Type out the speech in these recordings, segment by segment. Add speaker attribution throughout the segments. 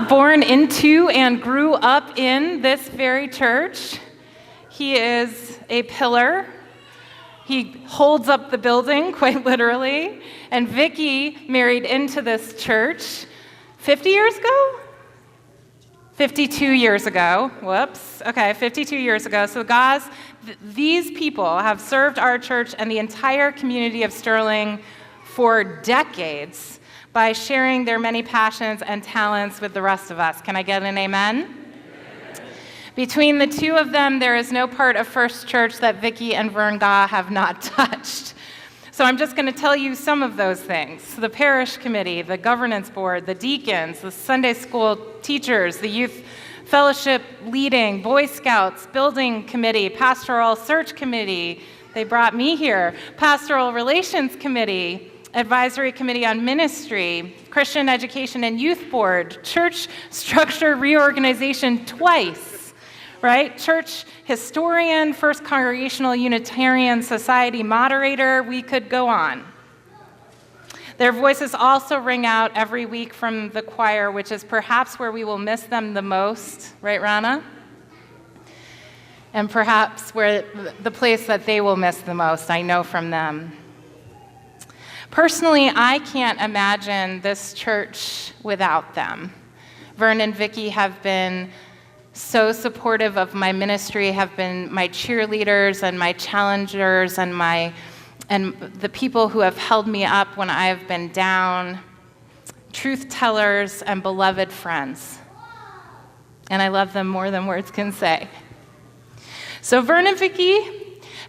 Speaker 1: born into and grew up in this very church. He is a pillar. He holds up the building, quite literally. And Vicki married into this church 50 years ago? 52 years ago. Whoops. Okay, 52 years ago. So guys, these people have served our church and the entire community of Sterling for decades by sharing their many passions and talents with the rest of us. Can I get an amen? Between the two of them, there is no part of First Church that Vicki and Vern Gaw have not touched. So I'm just going to tell you some of those things. The parish committee, the governance board, the deacons, the Sunday school teachers, the youth fellowship leading, Boy Scouts, building committee, pastoral search committee. They brought me here. Pastoral relations committee, advisory committee on ministry, Christian education and youth board, church structure reorganization twice. Right? Church historian, First Congregational Unitarian Society moderator, we could go on. Their voices also ring out every week from the choir, which is perhaps where we will miss them the most, right, Rana? And perhaps where the place that they will miss the most, I know from them. Personally, I can't imagine this church without them. Vern and Vicki have been so supportive of my ministry, have been my cheerleaders and my challengers and the people who have held me up when I have been down, truth tellers and beloved friends. And I love them more than words can say. So Vern and Vicki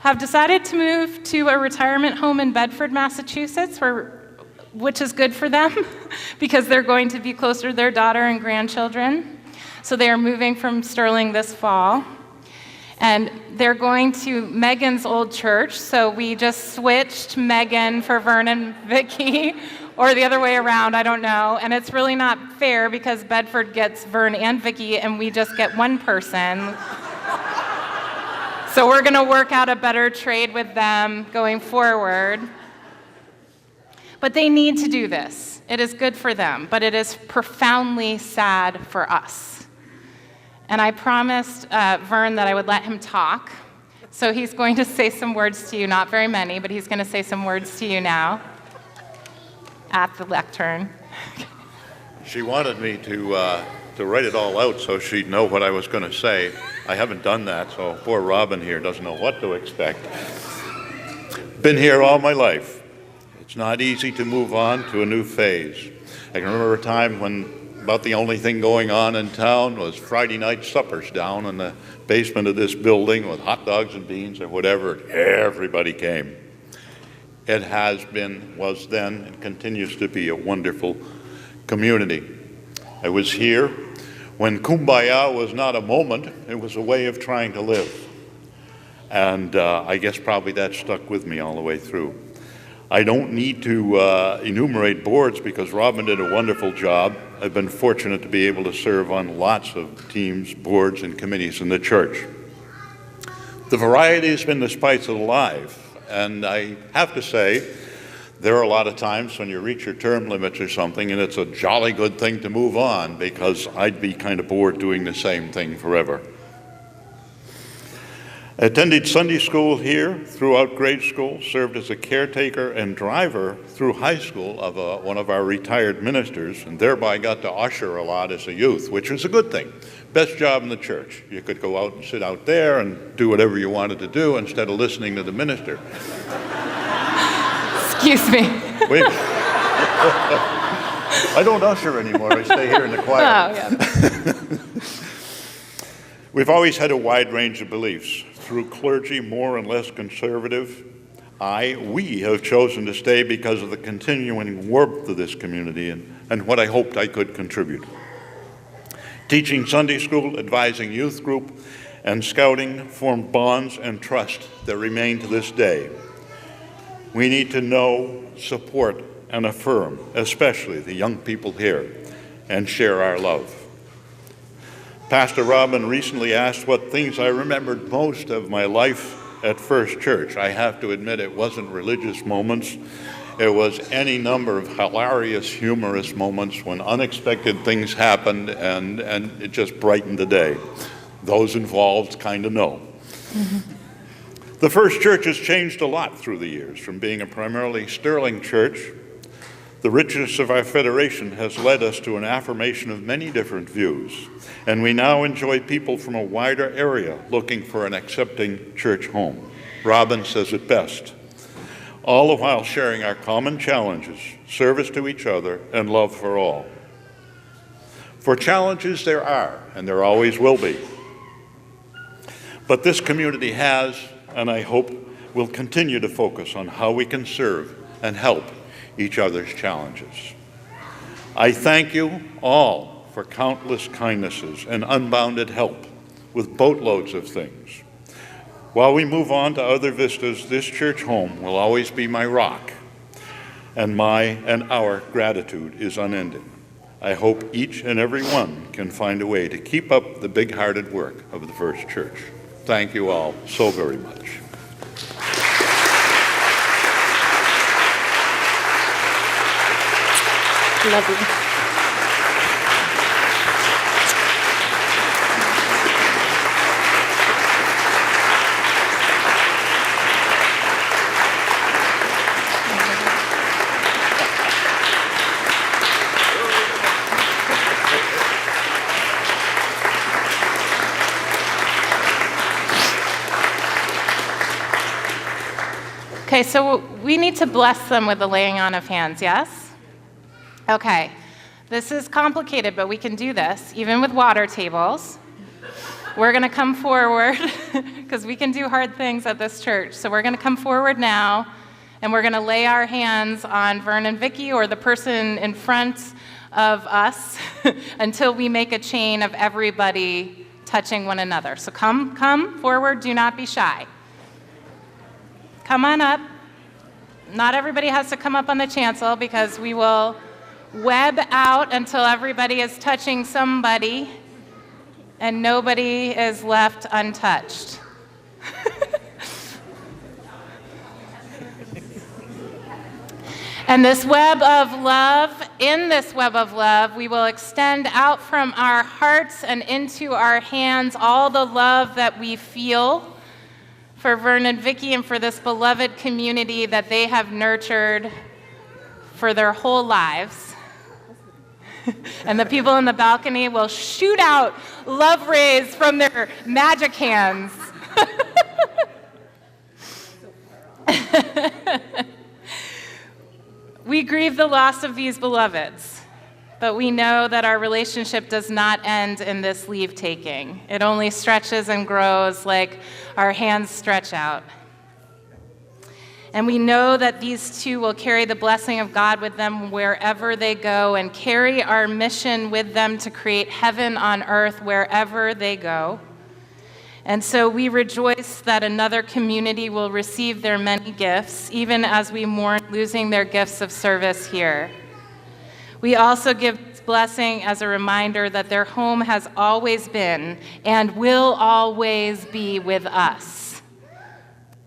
Speaker 1: have decided to move to a retirement home in Bedford, Massachusetts, which is good for them because they're going to be closer to their daughter and grandchildren. So they are moving from Sterling this fall. And they're going to Megan's old church. So we just switched Megan for Vern and Vicki, or the other way around, I don't know. And it's really not fair because Bedford gets Vern and Vicki and we just get one person. So we're going to work out a better trade with them going forward. But they need to do this. It is good for them, but it is profoundly sad for us. And I promised Vern that I would let him talk. So he's going to say some words to you, not very many, but he's going to say some words to you now at the lectern.
Speaker 2: She wanted me to write it all out so she'd know what I was going to say. I haven't done that, so poor Robin here doesn't know what to expect. Been here all my life. It's not easy to move on to a new phase. I can remember a time when about the only thing going on in town was Friday night suppers down in the basement of this building with hot dogs and beans or whatever. Everybody came. It has been, was then, and continues to be a wonderful community. I was here when Kumbaya was not a moment, it was a way of trying to live. And I guess probably that stuck with me all the way through. I don't need to enumerate boards because Robin did a wonderful job. I've been fortunate to be able to serve on lots of teams, boards, and committees in the church. The variety has been the spice of life, and I have to say, there are a lot of times when you reach your term limits or something, and it's a jolly good thing to move on because I'd be kind of bored doing the same thing forever. I attended Sunday school here throughout grade school, served as a caretaker and driver through high school of one of our retired ministers, and thereby got to usher a lot as a youth, which was a good thing. Best job in the church. You could go out and sit out there and do whatever you wanted to do instead of listening to the minister.
Speaker 1: Excuse me.
Speaker 2: Wait. I don't usher anymore. I stay here in the choir.
Speaker 1: Oh, yeah.
Speaker 2: We've always had a wide range of beliefs. Through clergy, more and less conservative, we have chosen to stay because of the continuing warmth of this community and what I hoped I could contribute. Teaching Sunday school, advising youth group, and scouting formed bonds and trust that remain to this day. We need to know, support, and affirm, especially the young people here, and share our love. Pastor Robin recently asked what things I remembered most of my life at First Church. I have to admit it wasn't religious moments. There was any number of hilarious, humorous moments when unexpected things happened and it just brightened the day. Those involved kind of know. The First Church has changed a lot through the years, from being a primarily Sterling church. The richness of our federation has led us to an affirmation of many different views, and we now enjoy people from a wider area looking for an accepting church home. Robin says it best: all the while sharing our common challenges, service to each other, and love for all. For challenges there are, and there always will be. But this community has, and I hope will continue to focus on how we can serve and help each other's challenges. I thank you all for countless kindnesses and unbounded help with boatloads of things. While we move on to other vistas, this church home will always be my rock, and our gratitude is unending. I hope each and every one can find a way to keep up the big-hearted work of the First Church. Thank you all so very much.
Speaker 1: Lovely. Okay, so we need to bless them with the laying on of hands, yes? Okay, this is complicated, but we can do this, even with water tables. We're going to come forward, because we can do hard things at this church. So we're going to come forward now, and we're going to lay our hands on Vern and Vicki, or the person in front of us, until we make a chain of everybody touching one another. So come forward, do not be shy. Come on up. Not everybody has to come up on the chancel, because we will web out until everybody is touching somebody and nobody is left untouched. And this web of love, in this web of love, we will extend out from our hearts and into our hands all the love that we feel for Vern and Vicki and for this beloved community that they have nurtured for their whole lives. And the people in the balcony will shoot out love rays from their magic hands. We grieve the loss of these beloveds, but we know that our relationship does not end in this leave-taking. It only stretches and grows like our hands stretch out. And we know that these two will carry the blessing of God with them wherever they go and carry our mission with them to create heaven on earth wherever they go. And so we rejoice that another community will receive their many gifts, even as we mourn losing their gifts of service here. We also give this blessing as a reminder that their home has always been and will always be with us.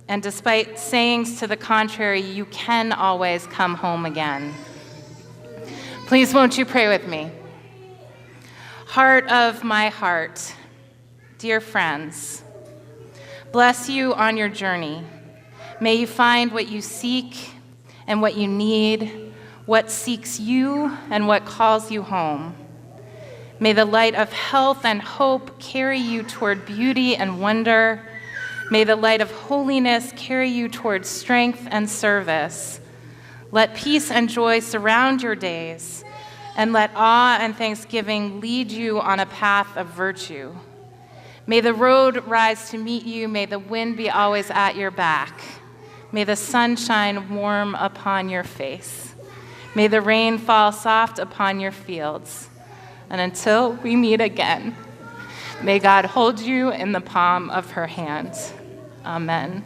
Speaker 1: And despite sayings to the contrary, you can always come home again. Please won't you pray with me? Heart of my heart, dear friends, bless you on your journey. May you find what you seek and what you need, what seeks you and what calls you home. May the light of health and hope carry you toward beauty and wonder. May the light of holiness carry you toward strength and service. Let peace and joy surround your days, and let awe and thanksgiving lead you on a path of virtue. May the road rise to meet you. May the wind be always at your back. May the sun shine warm upon your face. May the rain fall soft upon your fields. And until we meet again, may God hold you in the palm of her hand. Amen.